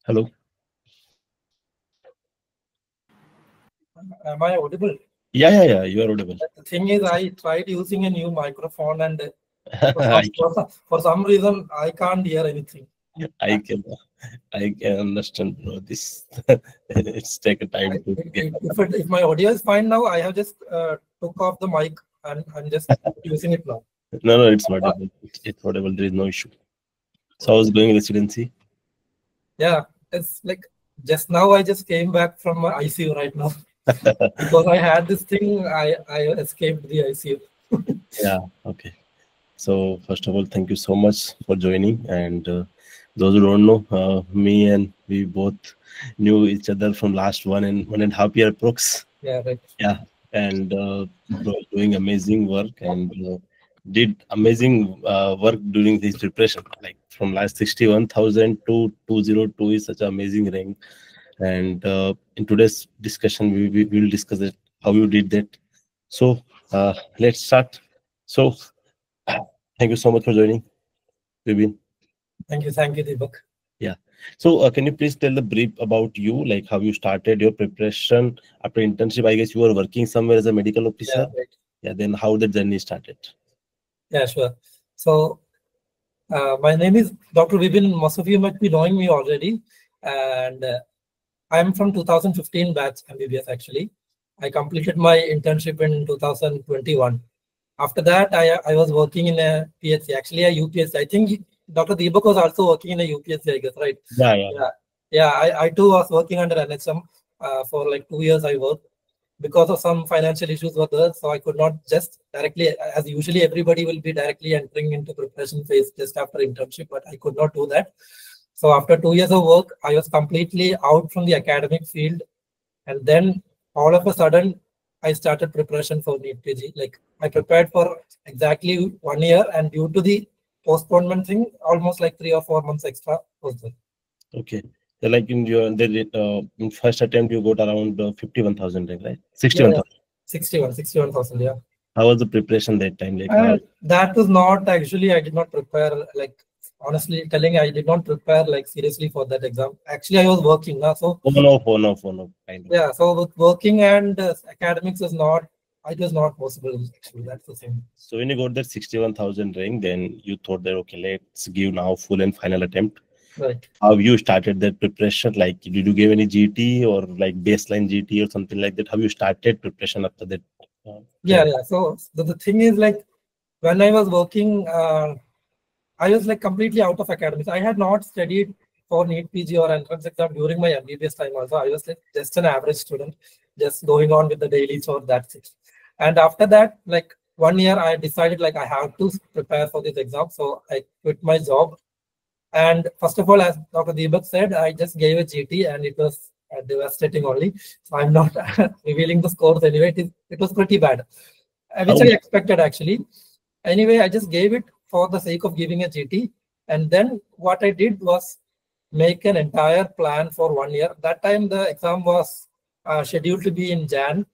Hello. Am I audible? Yeah. You are audible. The thing is, I tried using a new microphone, and for some reason, I can't hear anything. I can understand, bro. This it's take a time to get. If my audio is fine now, I have just took off the mic and I'm just using it now. No, it's not audible. It's audible. There is no issue. So how's going residency? Yeah, it's like just now I just came back from my ICU right now. Because I had this thing, I escaped the ICU. Yeah, okay. So first of all, thank you so much for joining. And those who don't know, me and we both knew each other from last one and a half year approx. Yeah, right. Yeah, and doing amazing work and did amazing work during this preparation. Like from last 61,000 to 202 is such an amazing rank. And in today's discussion, we will discuss it, how you did that. So let's start. So thank you so much for joining, Vibin. Thank you, Deepak. Yeah. So can you please tell the brief about you, like how you started your preparation after internship? I guess you were working somewhere as a medical officer. Yeah, right. Yeah. Then how the journey started? Yeah, sure. So my name is Dr. Vibin. Most of you might be knowing me already, and I'm from 2015 batch MBBS actually. I completed my internship in 2021. After that, I was working in a PHC, actually a UPSC. I think Dr. Deepak was also working in a UPSC, I guess, right? Yeah. I too was working under NHM for like 2 years. I worked because of some financial issues were there, so I could not just directly, as usually everybody will be directly entering into preparation phase just after internship, but I could not do that. So after 2 years of work, I was completely out from the academic field, and then all of a sudden, I started preparation for NEET PG. Like I prepared for exactly 1 year, and due to the postponement thing, almost like 3 or 4 months extra was there. Okay. So like in your in first attempt, you got around 51,000, right? 61,000. 61,000. Yeah. How was the preparation that time? Like that was not actually. I did not prepare. Like honestly telling, I did not prepare like seriously for that exam. Actually, I was working now, so. Oh no. Kind of. Yeah. So with working and academics is not. It was not possible actually. That's the thing. So when you got that 61,000 rank, then you thought that okay, let's give now full and final attempt. Right. How you started that preparation? Like, did you give any GT or like baseline GT or something like that? How you started preparation after that? Yeah. So the thing is, like, when I was working, I was like completely out of academics. I had not studied for NEET PG or entrance exam during my MBBS time. Also, I was like just an average student, just going on with the daily chore. That's it. And after that, like 1 year, I decided like I have to prepare for this exam. So I quit my job. And first of all, as Dr. Deepak said, I just gave a GT and it was devastating only. So I'm not revealing the scores anyway. It was pretty bad, which I expected actually. Anyway, I just gave it for the sake of giving a GT. And then what I did was make an entire plan for 1 year. That time the exam was scheduled to be in Jan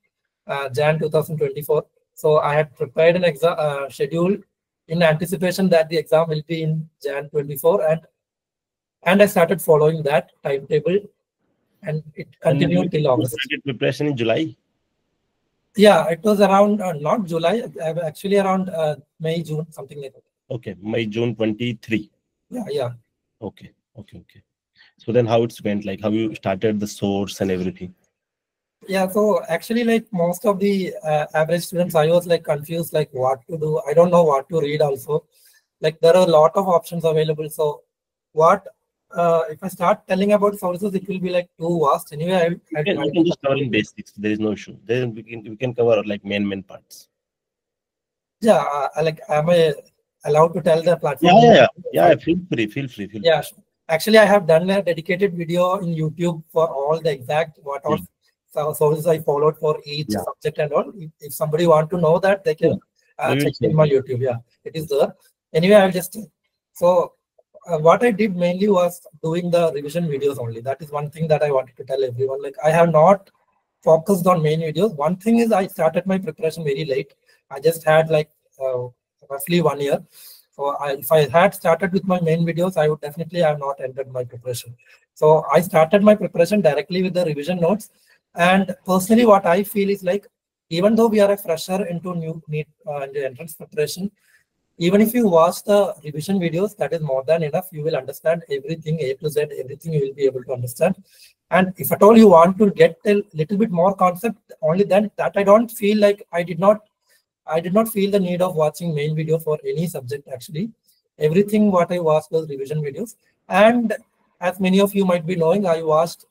2024. So I had prepared an exam schedule in anticipation that the exam will be in Jan 24, and I started following that timetable, and it continued till August. Started preparation in July. Yeah, it was around not July, actually around May, June, something like that. Okay, May, June 23. Yeah. Okay. So then how it went, like how you started the source and everything? Yeah, so actually like most of the average students, I was like confused, like what to do. I don't know what to read also. Like there are a lot of options available. So what, if I start telling about sources, it will be like too vast. Anyway, you can just cover in basics. There is no issue. Then we can cover like main parts. Yeah, like am I allowed to tell the platform? Yeah. Feel free. Yeah, sure. Actually, I have done a dedicated video in YouTube for all the exact what all sources I followed for each subject and all. If somebody want to know that, they can check in my YouTube. Yeah, it is there. Anyway, I'll just what I did mainly was doing the revision videos only. That is one thing that I wanted to tell everyone. Like I have not focused on main videos. One thing is I started my preparation very late. I just had like roughly 1 year. So if I had started with my main videos, I would definitely have not ended my preparation. So I started my preparation directly with the revision notes. And personally, what I feel is like, even though we are a fresher into new NEET and entrance preparation, even if you watch the revision videos, that is more than enough. You will understand everything A to Z, everything you will be able to understand. And if at all you want to get a little bit more concept, only then that I don't feel like I did not feel the need of watching main video for any subject actually. Everything what I watched was revision videos. And as many of you might be knowing, I watched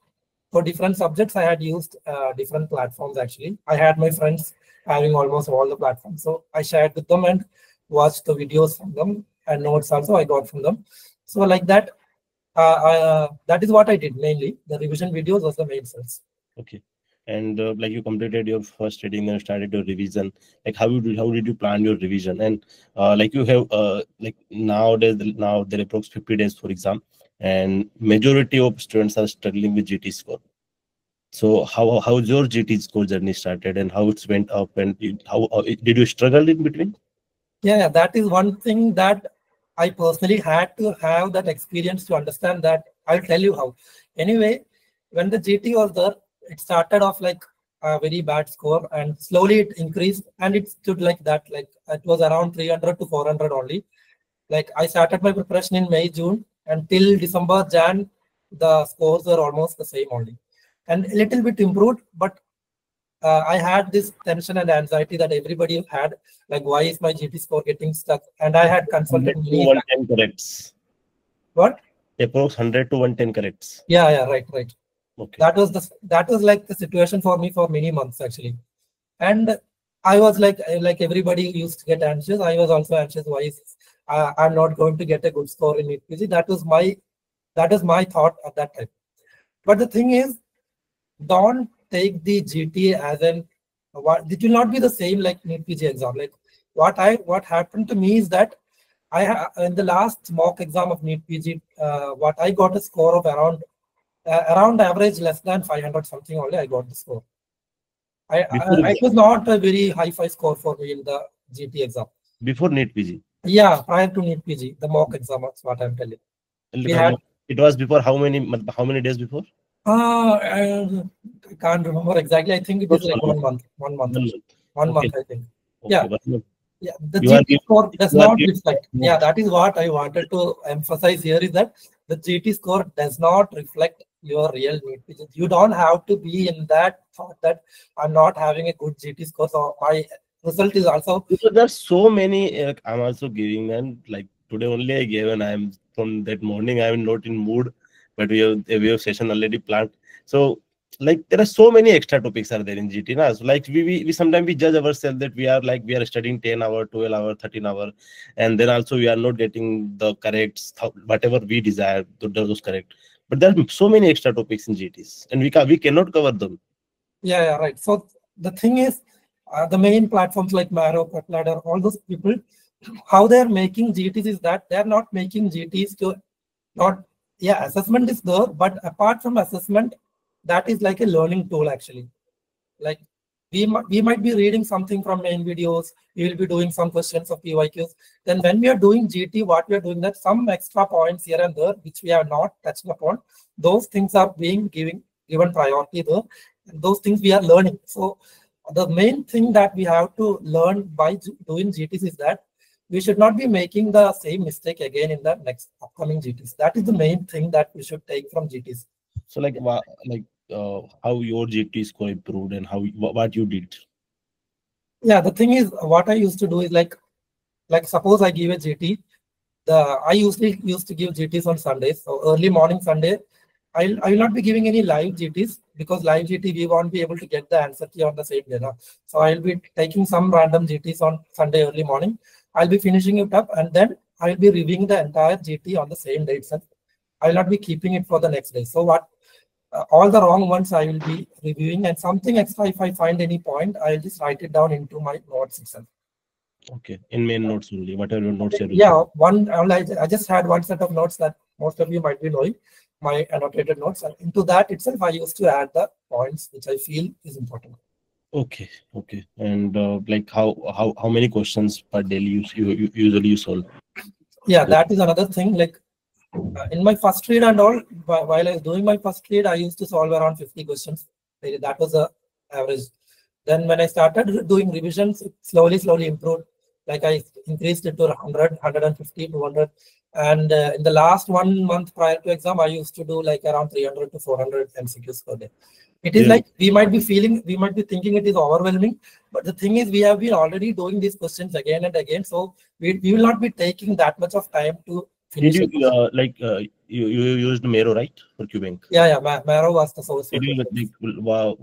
for different subjects. I had used different platforms actually. I had my friends having almost all the platforms. So I shared with them and watched the videos from them, and notes also I got from them. So like that, that is what I did mainly. The revision videos was the main source. Okay. And like you completed your first reading and started your revision. Like how did you plan your revision? And like you have like nowadays now there are approx 50 days for exam, and majority of students are struggling with GT score. So how's your GT score journey started, and how it's went up, and how did you struggle in between? Yeah, that is one thing that I personally had to have that experience to understand that. I'll tell you how. Anyway, when the GT was there, it started off like a very bad score, and slowly it increased, and it stood like that. Like it was around 300 to 400 only. Like I started my preparation in May, June, and till December, Jan, the scores were almost the same only, and a little bit improved, but I had this tension and anxiety that everybody had, like why is my GT score getting stuck? And I had consulted 100 to 110 corrects. What? Approx 100 to 110 corrects. Yeah, right. Okay. That was like the situation for me for many months actually, and I was like everybody used to get anxious. I was also anxious. Why is I'm not going to get a good score in NEET PG? That was my thought at that time. But the thing is, don't take the GT as an it will not be the same like NEET PG exam. Like what happened to me is that in the last mock exam of NEET PG, what I got a score of around average less than 500 something only. I got the score. It was not a very high-fi score for me in the GT exam. Before NEET PG? Yeah, prior to NEET PG, the mock exam. That's what I'm telling. It was before how many days before? I can't remember exactly. I think it was like 1 month. 1 month. 1 month, I think. Okay. Yeah. The GT score does not reflect. Yeah, that is what I wanted to emphasize here, is that the GT score does not reflect your real NEET PG. You don't have to be in that thought that I'm not having a good GT score, so my result is also. Because there's so many. I'm also giving, and like today only I gave, and I'm from that morning I'm not in mood, but we have session already planned. So like there are so many extra topics are there in GT now. So like we sometimes we judge ourselves that we are studying 10 hour, 12 hour, 13 hour, and then also we are not getting the correct whatever we desire to do those correct. But there are so many extra topics in GTs, and we cannot cover them. Yeah, right. So the thing is, the main platforms like Marrow, Ladder, all those people, how they're making GTs is that they're not making GTs to not. Yeah, assessment is there, but apart from assessment, that is like a learning tool actually. Like we might be reading something from main videos, we will be doing some questions of PYQs. Then when we are doing GT, what we are doing, that some extra points here and there which we are not touching upon, those things are being given priority there, and those things we are learning. So the main thing that we have to learn by doing GTs is that we should not be making the same mistake again in the next upcoming GTs. That is the main thing that we should take from GTs. So like how your GT score improved and what you did? Yeah, the thing is, what I used to do is like suppose I give a GT. I usually used to give GTs on Sundays. So early morning Sunday, I will not be giving any live GTs, because live GT we won't be able to get the answer key on the same day. So I'll be taking some random GTs on Sunday early morning. I'll be finishing it up, and then I'll be reviewing the entire GT on the same day itself. I'll not be keeping it for the next day. So all the wrong ones I will be reviewing, and something extra, if I find any point, I'll just write it down into my notes itself. Okay, in main notes only, whatever notes. Yeah, I just had one set of notes that most of you might be knowing, my annotated notes, and into that itself I used to add the points which I feel is important. Okay, okay. And like how many questions per day you usually you solve? Yeah, that is another thing. Like in my first read and all, while I was doing my first read, I used to solve around 50 questions. That was the average. Then when I started doing revisions, it slowly improved. Like I increased it to 100, 150, 200. And in the last 1 month prior to exam, I used to do like around 300 to 400 MCQs per day. It is like we might be thinking it is overwhelming, but the thing is we have been already doing these questions again and again. So we will not be taking that much of time to finish. Did you you used Mero, right, for cubing? Yeah, Mero was the source. Did you,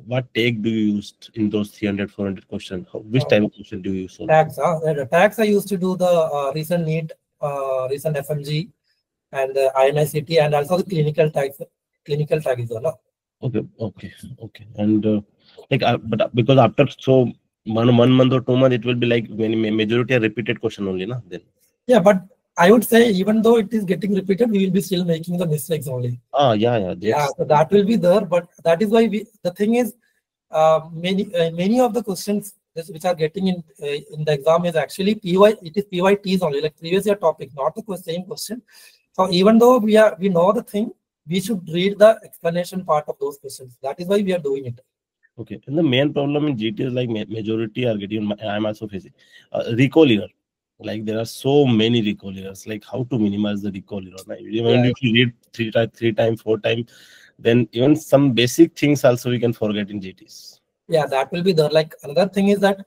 what take do you use in those 300, 400 questions? Which type of question do you use? Tags. Tags I used to do the recent NEET, recent FMG, and the Inicet, and also the clinical tags. Clinical tag is all. Okay. And but because after so 1 month or 2 months, it will be like majority are repeated question only, na? Then. Yeah, but I would say even though it is getting repeated, we will be still making the mistakes only. Yeah. So that will be there, but that is why the thing is, many of the questions which are getting in the exam is actually PYTs only, like previous year topic, not the same question. So even though we know the thing, we should read the explanation part of those questions. That is why we are doing it. Okay, and the main problem in GT is like majority are getting. I'm also facing recall error. Like there are so many recall errors. Like how to minimize the recall error? Like, even if you read three times, 4 times, then even some basic things also we can forget in GTs. Yeah, that will be there. Like another thing is that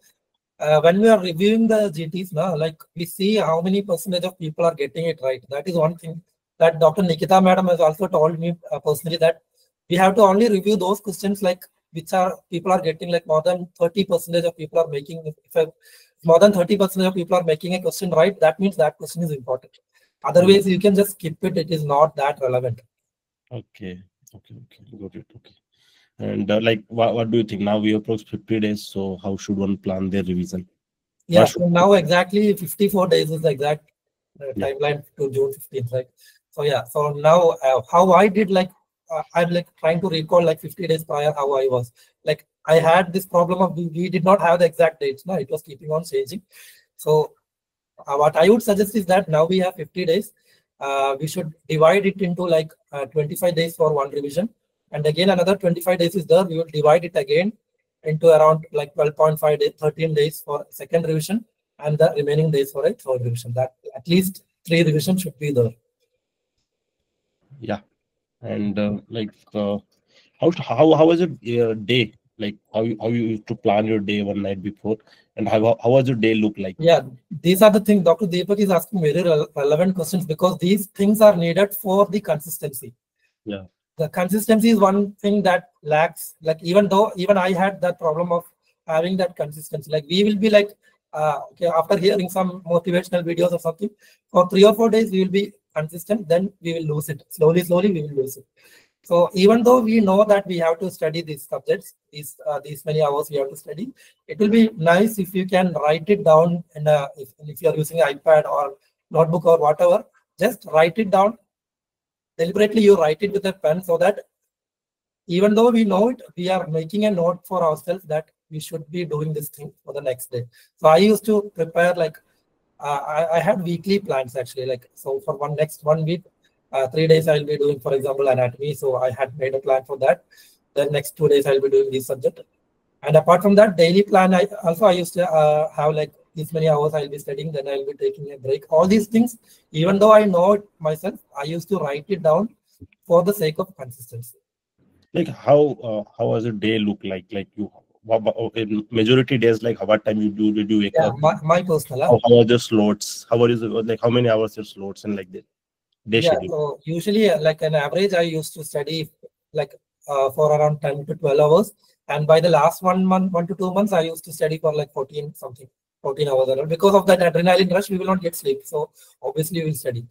when we are reviewing the GTs now, like we see how many percentage of people are getting it right. That is one thing that Dr. Nikita madam has also told me personally, that we have to only review those questions like which are people are getting like more than 30% of people are making. If more than 30% of people are making a question right, that means that question is important. Otherwise, you can just skip it. It is not that relevant. Okay. Got it. Okay. And like, what do you think? Now we approach 50 days. So how should one plan their revision? Yeah, so now exactly 54 days is the exact timeline to June 15th, right? So yeah, so now how I did, like I'm like trying to recall like 50 days prior how I was. Like I had this problem of we did not have the exact dates. No, it was keeping on changing. So what I would suggest is that now we have 50 days. We should divide it into like 25 days for one revision, and again another 25 days is there. We will divide it again into around like 12.5 days, 13 days for second revision, and the remaining days for a third revision. That at least 3 revisions should be there. Yeah, and how was your day? Like how you used to plan your day one night before, and how was your day look like? Yeah, these are the things Dr. Deepak is asking very relevant questions, because these things are needed for the consistency. Yeah. The consistency is one thing that lacks. Like even I had that problem of having that consistency. Like we will be like, okay, after hearing some motivational videos or something, for 3 or 4 days we will be consistent. Then we will lose it. Slowly we will lose it. So even though we know that we have to study these subjects, these many hours we have to study, it will be nice if you can write it down. And if you are using iPad or notebook or whatever, just write it down. Deliberately you write it with a pen, so that even though we know it, we are making a note for ourselves that we should be doing this thing for the next day. So I used to prepare like I had weekly plans actually. Like so for next 1 week, 3 days I will be doing, for example, anatomy. So I had made a plan for that. Then next 2 days I will be doing this subject. And apart from that daily plan, I used to have like this many hours I'll be studying, then I'll be taking a break. All these things, even though I know it myself, I used to write it down for the sake of consistency. Like how was a day look like? Like you, in majority days, like what time did you wake up? My personal. How are your slots? How are you, like how many hours your slots and like that? So usually like an average, I used to study like for around 10 to 12 hours. And by the last 1 month, 1 to 2 months, I used to study for like 14 hours. Because of that adrenaline rush, we will not get sleep. So obviously we will study.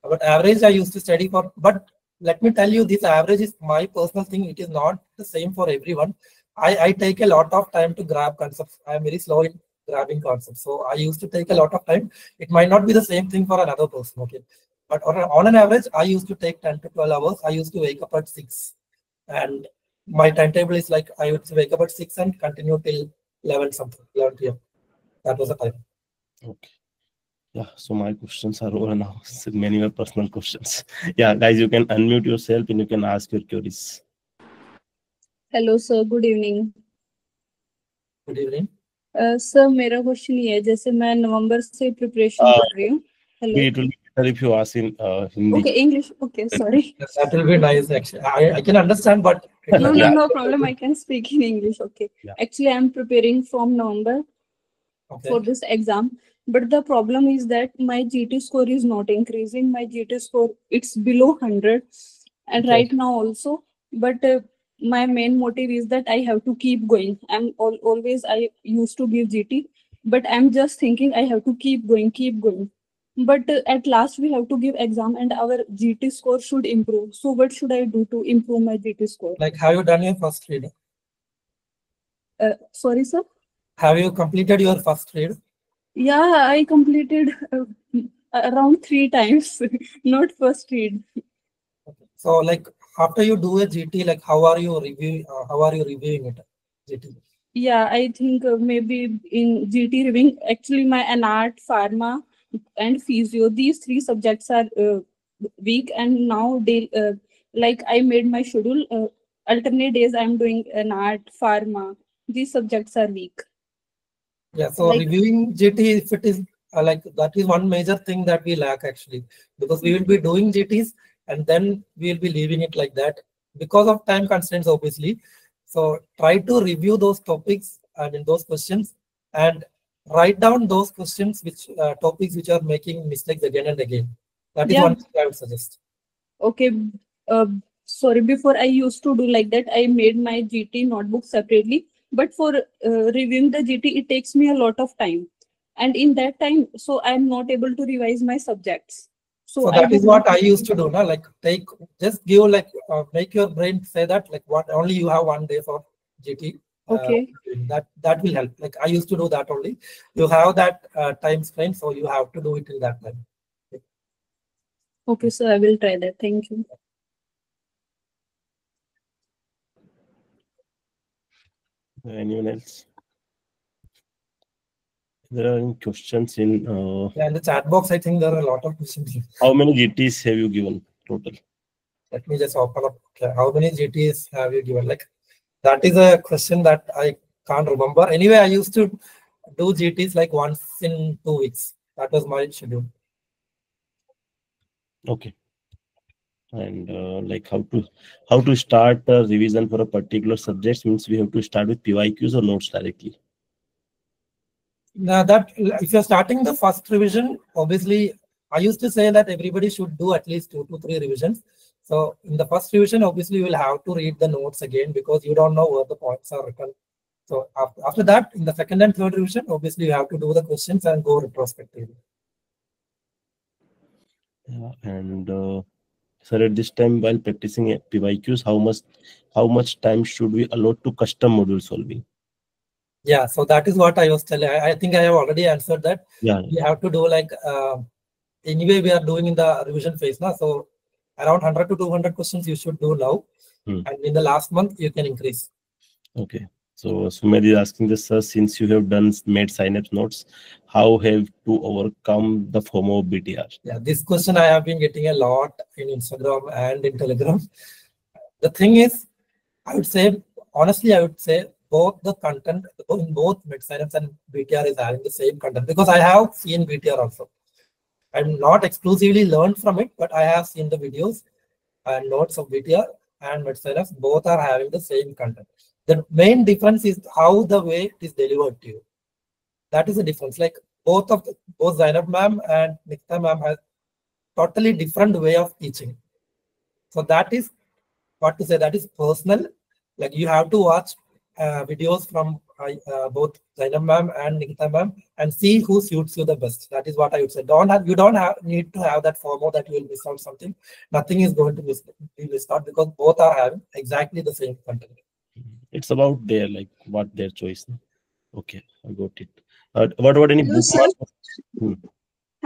But average I used to study for, but let me tell you, this average is my personal thing. It is not the same for everyone. I take a lot of time to grab concepts. I am very slow in grabbing concepts. So I used to take a lot of time. It might not be the same thing for another person. Okay. But on an average, I used to take 10 to 12 hours. I used to wake up at 6. And my timetable is like I would wake up at 6 and continue till 11 something, 11 p.m. That was the time. Okay. Yeah, so my questions are over now. Many were personal questions. Yeah, guys, you can unmute yourself and you can ask your queries. Hello sir, good evening. Good evening sir, मेरा question ये है, जैसे मैं नवंबर से preparation कर रही हूँ। Hello, It will be better if you ask in Hindi. Okay, English, okay, sorry. That will be nice actually. I can understand, but no problem, I can speak in English. Okay. Yeah. Actually, I'm preparing from November for this exam, but the problem is that my GT score is not increasing. My GT score, it's below 100, and right now also, but my main motive is that I have to keep going. Always I used to give GT, but I'm just thinking I have to keep going. But at last we have to give exam and our GT score should improve. So what should I do to improve my GT score? Like, have you done your first read? Sorry, sir? Have you completed your first read? Yeah, I completed around 3 times, not first read. Okay. So, like, after you do a GT, like, how are you reviewing it? GT. Yeah, I think maybe in GT reviewing, actually my anat, pharma, and physio, these 3 subjects are weak, and now like I made my schedule. Alternate days I'm doing anat, pharma. These subjects are weak. Yeah, so like, reviewing GT, if it is like that is one major thing that we lack actually, because we will be doing GTs and then we will be leaving it like that because of time constraints, obviously. So try to review those topics and in those questions and write down those questions, which topics which are making mistakes again and again. That is one thing I would suggest. Okay. Sorry, before I used to do like that. I made my GT notebook separately. But for reviewing the GT, it takes me a lot of time. And in that time, so I'm not able to revise my subjects. So that is what I used to do. Now, like just give like make your brain say that like what only you have 1 day for GT. Okay. That will help. Like I used to do that only. You have that time frame, so you have to do it in that time. Okay, so I will try that. Thank you. Anyone else? There are any questions in yeah, in the chat box. I think there are a lot of questions. How many GTs have you given total? Let me just open up. Okay. How many GTs have you given? Like that is a question that I can't remember. Anyway, I used to do GTs like once in 2 weeks. That was my schedule. Okay. And like how to start a revision for a particular subject means we have to start with PYQs or notes directly. Now that if you're starting the first revision, obviously I used to say that everybody should do at least 2 to 3 revisions. So in the first revision, obviously you will have to read the notes again because you don't know where the points are written. So after that, in the second and third revision, obviously you have to do the questions and go retrospectively. Yeah, and sir, at this time while practicing PYQs, how much time should we allot to custom module solving? Yeah, so that is what I was telling. I think I have already answered that. Yeah, we have to do like anyway we are doing in the revision phase now. So around 100 to 200 questions you should do now, and in the last month you can increase. Okay. So Sumedh is asking this, sir, since you have made synapse notes, how have to overcome the FOMO of BTR? Yeah, this question I have been getting a lot in Instagram and in Telegram. The thing is, I would say, honestly, I would say both the content in both MedSynapse and BTR is having the same content because I have seen BTR also. I'm not exclusively learned from it, but I have seen the videos and notes of BTR and MedSynapse. Both are having the same content. The main difference is how the way it is delivered to you. That is the difference. Like both Zainab ma'am and Nikita ma'am has totally different way of teaching. So that is what to say. That is personal. Like you have to watch videos from both Zainab ma'am and Nikita ma'am and see who suits you the best. That is what I would say. You don't need to have that FOMO that you will miss out something. Nothing is going to be missed out because both are having exactly the same content. It's about their choice. Okay, I got it. What about any bookmark?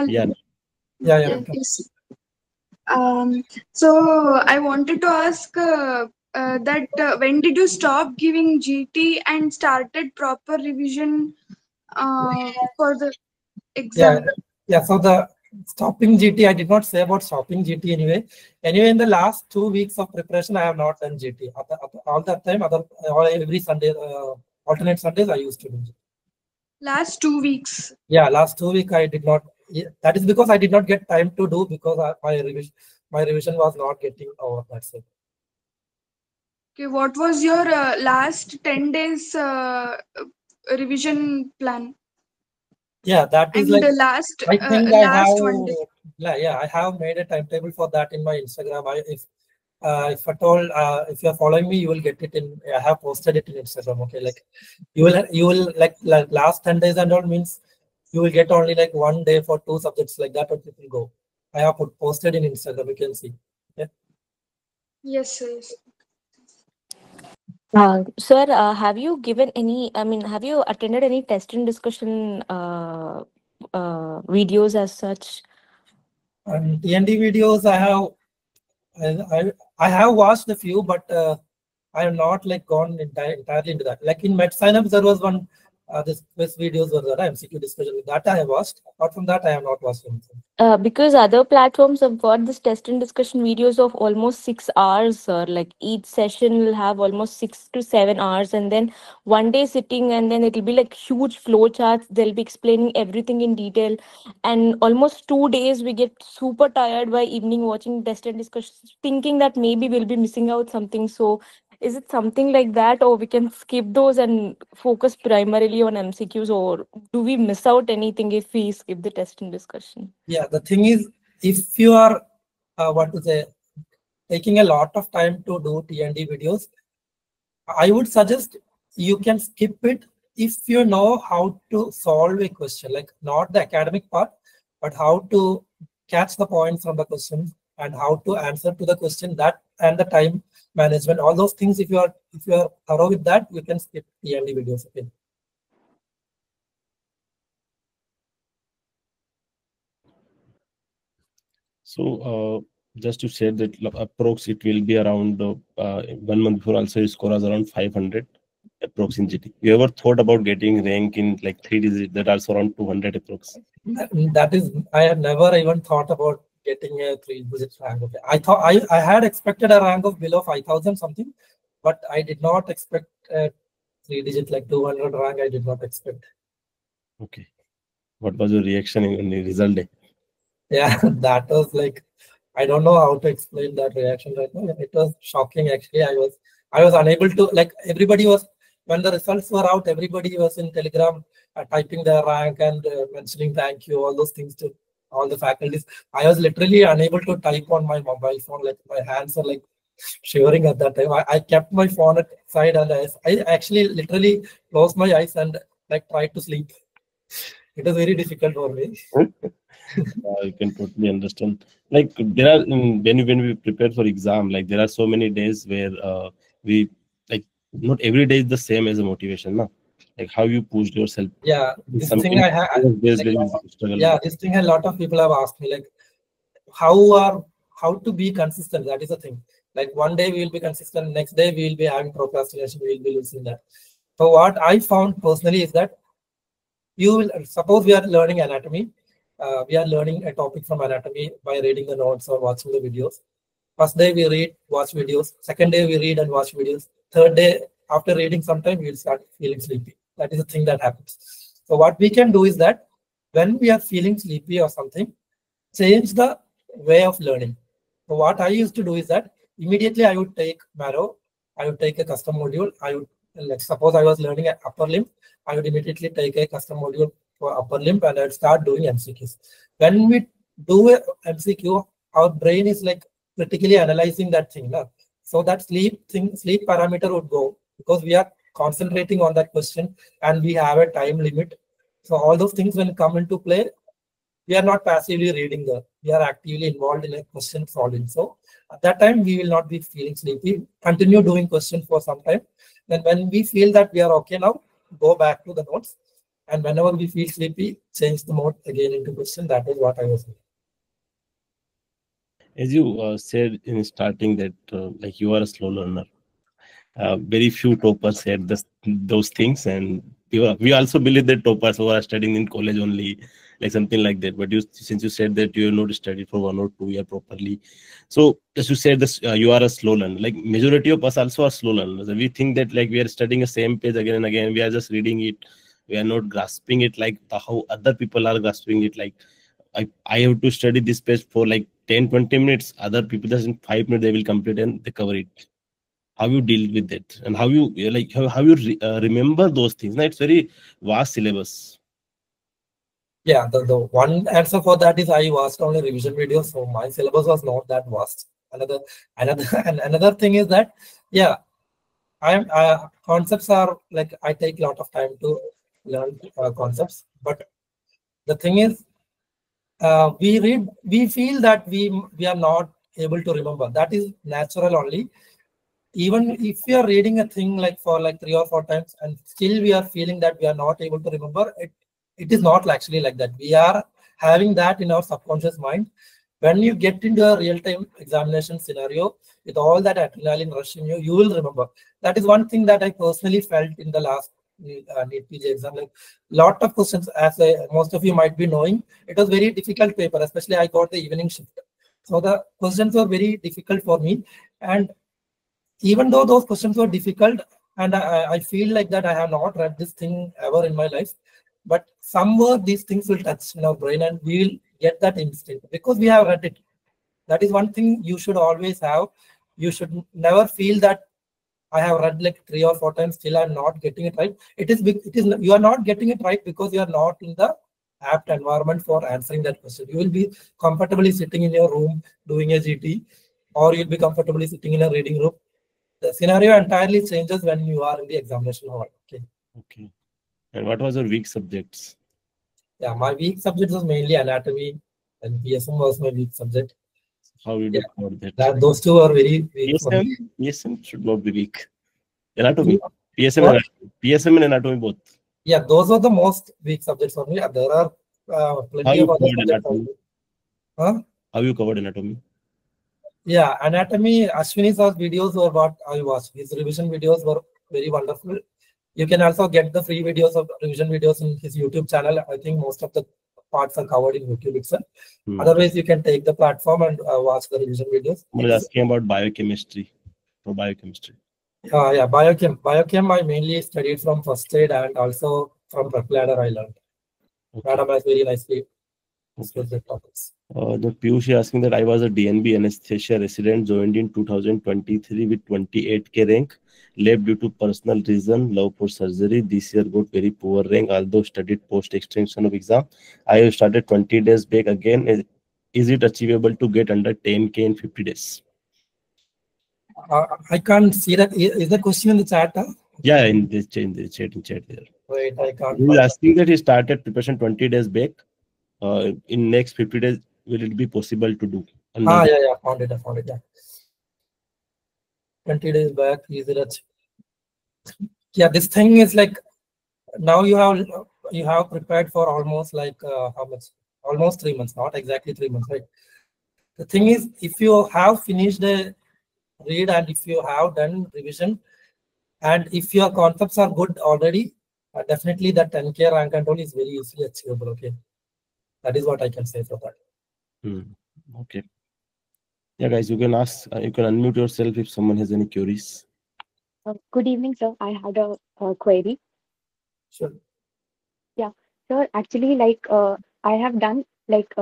Yeah. Yes. So I wanted to ask when did you stop giving GT and started proper revision for the exam? Yeah. So the stopping GT, I did not say about stopping GT anyway. Anyway, in the last 2 weeks of preparation, I have not done GT. All that time, every Sunday, alternate Sundays, I used to do GT. Last 2 weeks. Yeah, last 2 weeks I did not. That is because I did not get time to do, because my revision was not getting over. That's it. Okay, what was your last 10 days revision plan? Yeah, that is And like last I think last 1 day. I have made a timetable for that in my Instagram. If at all, if you are following me, you will get it in. I have posted it in Instagram. Okay, like you will like last 10 days and all means you will get only like 1 day for 2 subjects, like that. Or it will go. I have posted in Instagram. You can see. Yeah. Yes, yes. Sir, have you given any? I mean, have you attended any test and discussion videos as such? And TND videos, I have watched a few, but I have not like gone entirely into that. Like in MedSynapse, there was one. This videos were there. MCQ discussion that I have watched. Apart from that, I have not watched anything. Because other platforms have got this test and discussion videos of almost 6 hours, sir. Like each session will have almost 6 to 7 hours, and then 1 day sitting, and then it'll be like huge flow charts. They'll be explaining everything in detail, and almost 2 days we get super tired by evening watching test and discussion, thinking that maybe we'll be missing out something. So is it something like that, or we can skip those and focus primarily on MCQs, or do we miss out anything if we skip the test and discussion? Yeah, the thing is, if you are taking a lot of time to do TND videos, I would suggest you can skip it if you know how to solve a question, like not the academic part, but how to catch the points from the question and how to answer to the question, that and the time management, all those things. If you are thorough with that, you can skip TND videos. Okay. So just to share that approx, it will be around 1 month before also your score was around 500 approx in GT. You ever thought about getting rank in like 3 digits that also around 200 approx? That is, I had never even thought about getting a 3-digit rank. Okay. I had expected a rank of below 5,000 something, but I did not expect a 3-digit like 200 rank. I did not expect. Okay. What was your reaction in the result day? Yeah, that was like, I don't know how to explain that reaction right now. It was shocking actually. I was unable to, like, everybody was, when the results were out, everybody was in Telegram typing their rank and mentioning thank you, all those things to all the faculties. I was literally unable to type on my mobile phone. Like my hands were like shivering at that time. I kept my phone at side and I actually literally closed my eyes and like tried to sleep. It was very difficult for me. You can totally understand. Like there are when we prepare for exam, like there are so many days where we like not every day is the same as a motivation, no? Like how you pushed yourself. Yeah, this thing I had. Yeah, this thing a lot of people have asked me, like how to be consistent. That is the thing. Like one day we will be consistent, next day we will be having procrastination, we will be losing that. So what I found personally is that you will suppose we are learning anatomy. We are learning a topic from anatomy by reading the notes or watching the videos. First day we read, watch videos. Second day we read and watch videos. Third day, after reading sometime, we will start feeling sleepy. That is the thing that happens. So what we can do is that when we are feeling sleepy or something, change the way of learning. So what I used to do is that immediately I would take Marrow, I would take a custom module. I would, like, suppose I was learning an upper limb, I would immediately take a custom module for upper limb and I'd start doing MCQs. When we do a MCQ, our brain is like critically analyzing that thing. So that sleep parameter would go because we are concentrating on that question and we have a time limit. So all those things when come into play, we are not passively reading we are actively involved in a question solving. So at that time, we will not be feeling sleepy. Continue doing questions for some time. Then when we feel that we are okay now, go back to the notes. And whenever we feel sleepy, change the mode again into question. That is what I was doing. As you said in starting that like you are a slow learner, very few toppers said those things, and we also believe that toppers who are studying in college only, like something like that. But since you said that you have not studied for 1 or 2 years properly, so as you said, this you are a slow learner. Like majority of us also are slow learners. We think that like we are studying the same page again and again. We are just reading it. We are not grasping it like how other people are grasping it. Like I have to study this page for like 10-20 minutes. Other people just in 5 minutes they will complete and they cover it. How you deal with it, and how you like how you remember those things. Now it's very vast syllabus. Yeah, the one answer for that is I watched only revision videos, so my syllabus was not that vast. Another thing is that, yeah, concepts are like, I take a lot of time to learn concepts, but the thing is, we feel that we are not able to remember. That is natural only. Even if we are reading a thing like for like 3 or 4 times and still we are feeling that we are not able to remember it, it is not actually like that. We are having that in our subconscious mind. When you get into a real-time examination scenario with all that adrenaline rush in you, you will remember. That is one thing that I personally felt in the last NEET PG exam. Like lot of questions, as most of you might be knowing, it was very difficult paper, especially I got the evening shift. So the questions were very difficult for me. And even though those questions were difficult, and I feel like that I have not read this thing ever in my life, but somewhere these things will touch in our brain and we will get that instinct because we have read it. That is one thing you should always have. You should never feel that I have read like 3 or 4 times, still I'm not getting it right. It is you are not getting it right because you are not in the apt environment for answering that question. You will be comfortably sitting in your room doing a GT, or you'll be comfortably sitting in a reading room. The scenario entirely changes when you are in the examination hall. Okay. And what was your weak subjects? Yeah, my weak subject was mainly anatomy, and PSM was my weak subject. How did you cover that? Those two are very weak for me. PSM should not be weak. Anatomy. PSM and anatomy both. Yeah, those are the most weak subjects for me. There are plenty of other subjects. How you covered anatomy? Yeah, anatomy, Ashwini's videos were what I watched. His revision videos were very wonderful. You can also get the free videos of revision videos in his YouTube channel. I think most of the parts are covered in YouTube itself. Otherwise, you can take the platform and watch the revision videos. I was asking about biochemistry. For biochemistry. Yeah, biochem I mainly studied from first aid and also from prep ladder I learned. Madam has very nicely discussed the topics. The Piyush asking that I was a DNB anesthesia resident, joined in 2023 with 28K rank, left due to personal reason, love for surgery. This year got very poor rank, although studied post extension of exam. I have started 20 days back again. Is it achievable to get under 10K in 50 days? I can't see that. Is the question in the chat? Yeah, in the chat there. Wait, I can't. He's asking that he started preparation 20 days back. In next 50 days, will it be possible to do? Yeah, found it. Yeah. 20 days back, is it? Yeah, this thing is like, now you have prepared for almost like how much? Almost 3 months, not exactly 3 months, right? The thing is, if you have finished the read and if you have done revision and if your concepts are good already, definitely that 10K rank and all is very easily achievable. Okay, that is what I can say for that. Okay. Yeah, guys, you can ask. You can unmute yourself if someone has any queries. Good evening, sir. I had a query. Sure. Yeah, sir. Actually, like I have done like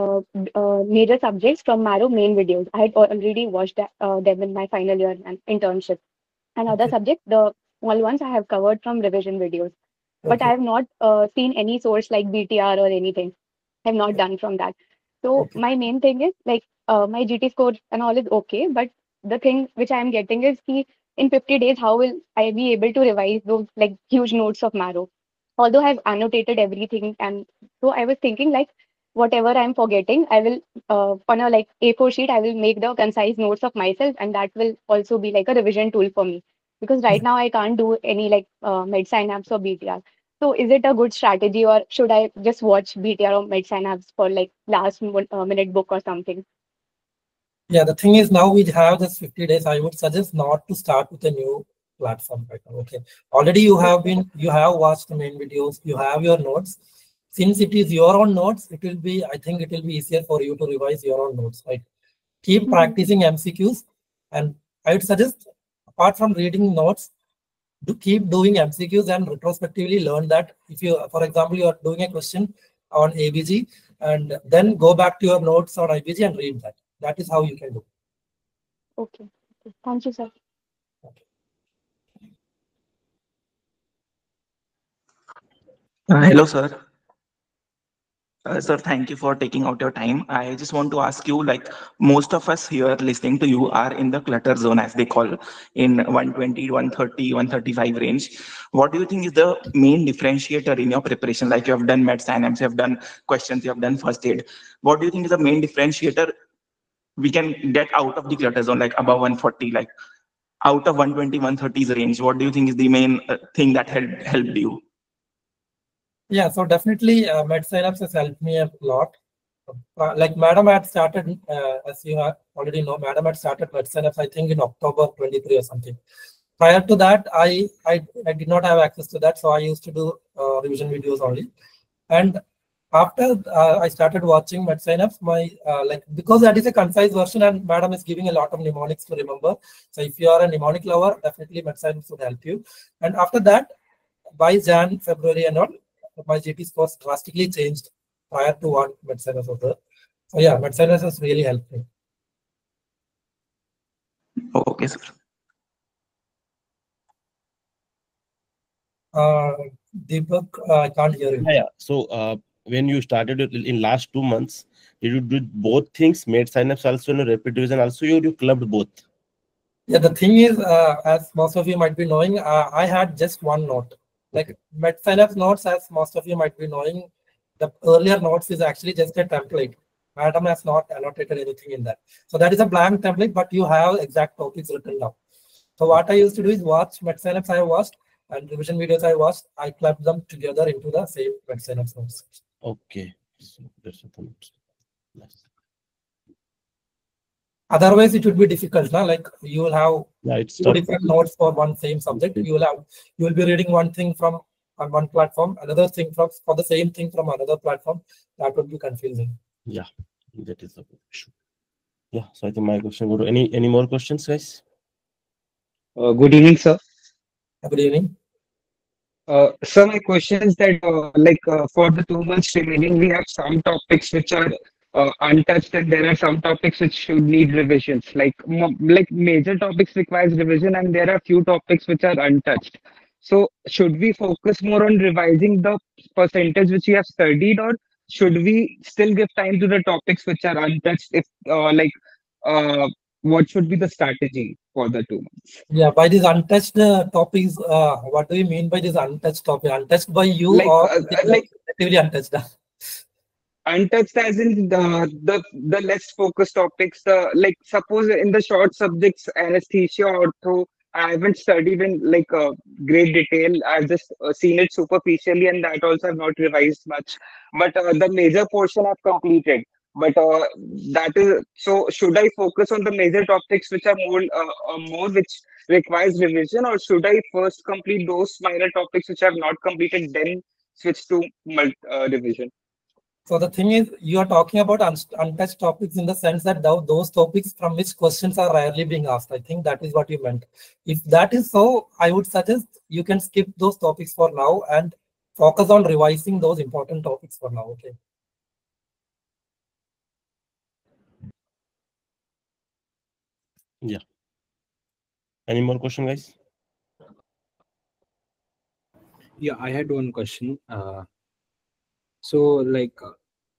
major subjects from Marrow main videos. I had already watched them in my final year and internship. And other subjects, the small ones, I have covered from revision videos. But I have not seen any source like BTR or anything. I have not done from that. So my main thing is like my GT score and all is okay. But the thing which I am getting is in 50 days, how will I be able to revise those like huge notes of Marrow? Although I've annotated everything, and so I was thinking like whatever I'm forgetting, I will on a like A4 sheet, I will make the concise notes of myself, and that will also be like a revision tool for me. Because right now I can't do any like MedSynapse or BTR. So is it a good strategy, or should I just watch BTR or MedSynapse for like last minute book or something? Yeah, the thing is now we have this 50 days. I would suggest not to start with a new platform right now. Okay, already you have watched the main videos, you have your notes. Since it is your own notes, it will be, I think it will be easier for you to revise your own notes, right? Keep practicing MCQs, and I would suggest, apart from reading notes, to keep doing MCQs and retrospectively learn that. If you, for example, you are doing a question on ABG, and then go back to your notes on IBG and read that. That is how you can do. Okay. Thank you, sir. Hello, sir. Sir, thank you for taking out your time. I just want to ask you, like, most of us here listening to you are in the clutter zone, as they call, in 120, 130, 135 range. What do you think is the main differentiator in your preparation? Like, you have done med science, you have done questions, you have done first aid. What do you think is the main differentiator we can get out of the clutter zone, like above 140, like out of 120, 130's range? What do you think is the main thing that helped you? Yeah, so definitely med synapse has helped me a lot. Like Madam had started, as you already know, Madam had started med synapse, I think in October 23 or something. Prior to that, I did not have access to that, so I used to do revision videos only. And after I started watching med synapse, my because that is a concise version, and Madam is giving a lot of mnemonics to remember. So if you are a mnemonic lover, definitely med synapse would help you. And after that, by Jan, February and all, my GP scores drastically changed prior to what med synapse was there. So yeah, med synapse has really helped me. Okay, sir. Deepak, I can't hear you. Yeah. So when you started in last 2 months, did you do both things, med synapse also and rapid revision also, you clubbed both? Yeah, the thing is, as most of you might be knowing, I had just one note. Like med synapse notes, as most of you might be knowing, the earlier notes is actually just a template. Madam has not annotated anything in that. So that is a blank template, but you have exact topics written down. So what I used to do is watch med synapse I watched and revision videos I watched. I clubbed them together into the same med synapse notes. Okay. So that's nice. Otherwise, it would be difficult. Now, like you will have two different notes for one same subject. You will be reading one thing from on one platform, another thing for the same thing from another platform. That would be confusing. Yeah, that is the issue. Yeah, so I think my question would. Any more questions, guys? Good evening, sir. Good evening. Sir, my question is that for the 2 months remaining, we have some topics which are untouched, and there are some topics which should need revisions. Like major topics requires revision, and there are few topics which are untouched. So should we focus more on revising the percentage which we have studied, or should we still give time to the topics which are untouched? If what should be the strategy for the 2 months? Yeah, by these untouched topics, what do you mean by this untouched topic? Untouched by you, or relatively untouched? Untouched as in the less focused topics. Like suppose in the short subjects, anesthesia, ortho, I haven't studied in great detail. I've just seen it superficially, and that also I've not revised much. But the major portion I've completed. But that is so. Should I focus on the major topics which are more which requires revision, or should I first complete those minor topics which I have not completed, then switch to revision? So the thing is, you are talking about untouched topics in the sense that those topics from which questions are rarely being asked. I think that is what you meant. If that is so, I would suggest you can skip those topics for now and focus on revising those important topics for now. Okay. Yeah. Any more question, guys? Yeah, I had one question. So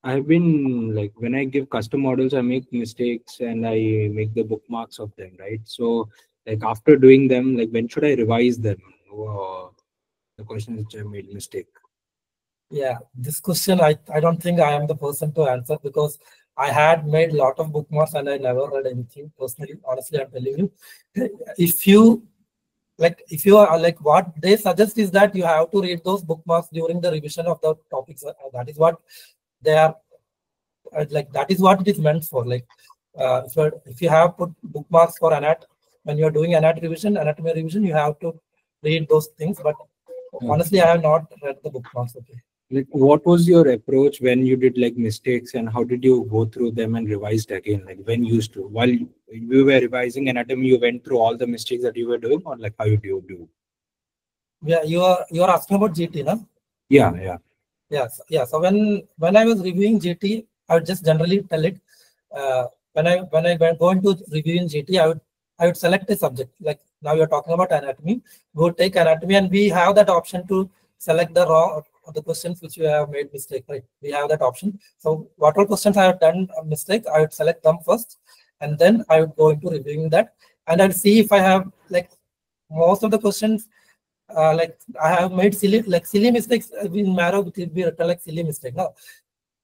I've been when I give custom models, I make mistakes and I make the bookmarks of them, right? So after doing them, when should I revise them? The question is, I made mistake. Yeah, this question I don't think I am the person to answer, because I had made a lot of bookmarks and I never read anything personally. Honestly, I'm telling you, if you are what they suggest is that you have to read those bookmarks during the revision of the topics. That is what they are that is what it is meant for. If you have put bookmarks for anat, when you're doing anatomy revision, you have to read those things. But honestly, I have not read the bookmarks. Okay. Like, what was your approach when you did like mistakes, and how did you go through them and revised again? Like when you used to, while you were revising anatomy, you went through all the mistakes that you were doing, or like how you do? Yeah, you are asking about GT, no? Yeah. Yeah. So when I was reviewing GT, I would just generally tell it. When I go into reviewing GT, I would select a subject. Like now you're talking about anatomy. We would take anatomy, and we have that option to select the questions which you have made mistake. Right? We have that option. So what all questions I have done a mistake, I would select them first, and then I would go into reviewing that, and I'll see if I have like most of the questions. Like I have made silly mistakes in Marrow, which will be written like silly mistake. Now,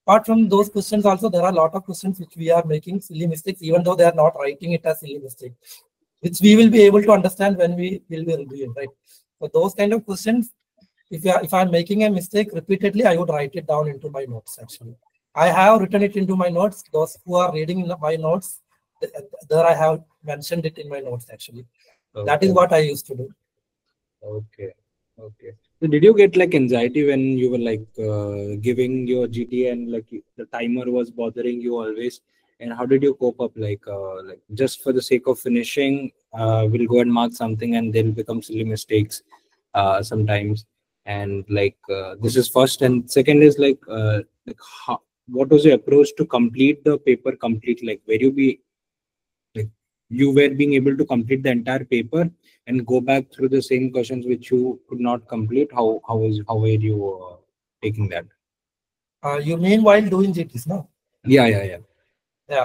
apart from those questions, also there are a lot of questions which we are making silly mistakes, even though they are not writing it as silly mistake, which we will be able to understand when we will be reviewing, right? So those kind of questions, if I'm making a mistake repeatedly, I would write it down into my notes. Actually, I have written it into my notes. Those who are reading my notes, there I have mentioned it in my notes. Actually, that is what I used to do. Okay. So did you get like anxiety when you were like giving your GT and like the timer was bothering you always? And how did you cope up? Like just for the sake of finishing, we'll go and mark something, and they'll become silly mistakes sometimes. And like this is first, and second is like what was your approach to complete the paper complete? Like where you were being able to complete the entire paper and go back through the same questions which you could not complete? How were you taking that? You mean while doing GTs, no? Yeah.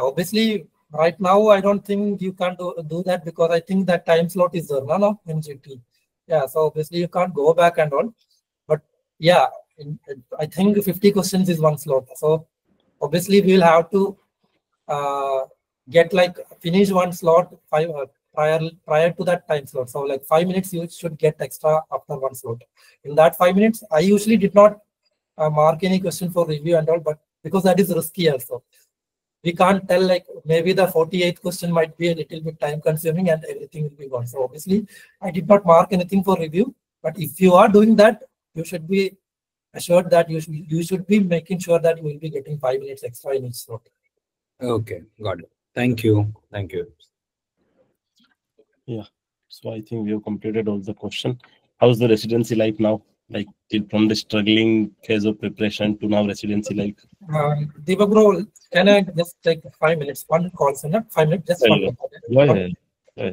Obviously, right now I don't think you can do that, because I think that time slot is there, no, in GT. Yeah, so obviously you can't go back and all. But yeah, I think 50 questions is one slot. So obviously we'll have to get like finish one slot prior to that time slot. So like 5 minutes you should get extra after one slot. In that 5 minutes, I usually did not mark any question for review and all, but because that is risky also. We can't tell, like maybe the 48th question might be a little bit time consuming and everything will be gone. So obviously I did not mark anything for review, but if you are doing that, you should be assured that you should be making sure that you will be getting 5 minutes extra in each slot. Okay, got it. Thank you. Yeah. So I think we have completed all the question. How's the residency like now? Like from the struggling phase of preparation to now residency like? Deepak bro, can I just take 5 minutes? One call, sir, 5 minutes, just one call. Yeah.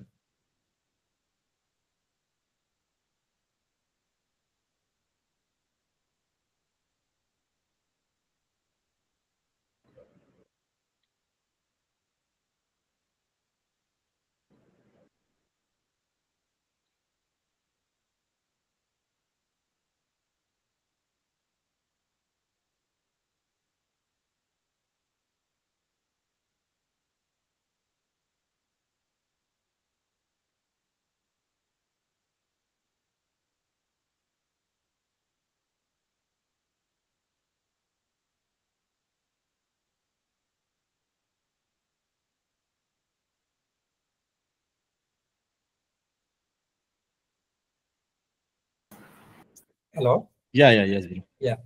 Hello? Yes, bro. Yeah.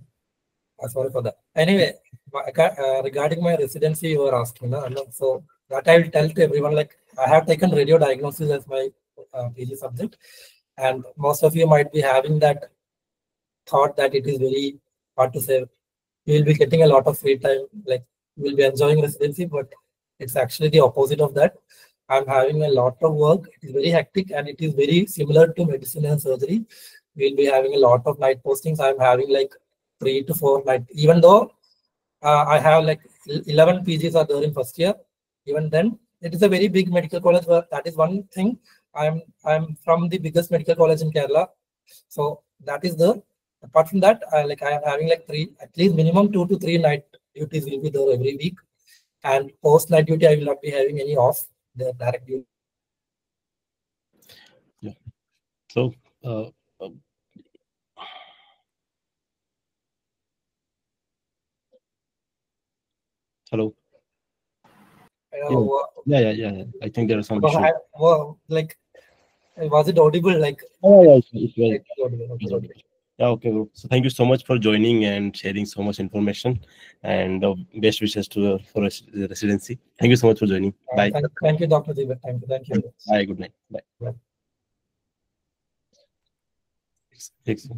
Sorry for that. Anyway, regarding my residency, you were asking. So that I will tell to everyone, like I have taken radio diagnosis as my PG subject, and most of you might be having that thought that it is very hard to say. You will be getting a lot of free time, like you will be enjoying residency, but it's actually the opposite of that. I'm having a lot of work. It is very hectic, and it is very similar to medicine and surgery. We'll be having a lot of night postings. I'm having like 3 to 4 night, even though I have like 11 PGs are there in first year. Even then, it is a very big medical college. Where that is one thing. I'm from the biggest medical college in Kerala, so that is there. Apart from that, I am having like at least minimum 2 to 3 night duties will be there every week, and post night duty I will not be having any off. The direct duty. Yeah. So. Hello. Yeah. I think there are some issues. Like, was it audible? Like, it was audible. Okay. Yeah, okay, bro. So thank you so much for joining and sharing so much information, and best wishes to for residency. Thank you so much for joining. Bye. Thank you, Dr. Vibin. Thank you. Bye. Good night. Bye. Bye. Thanks.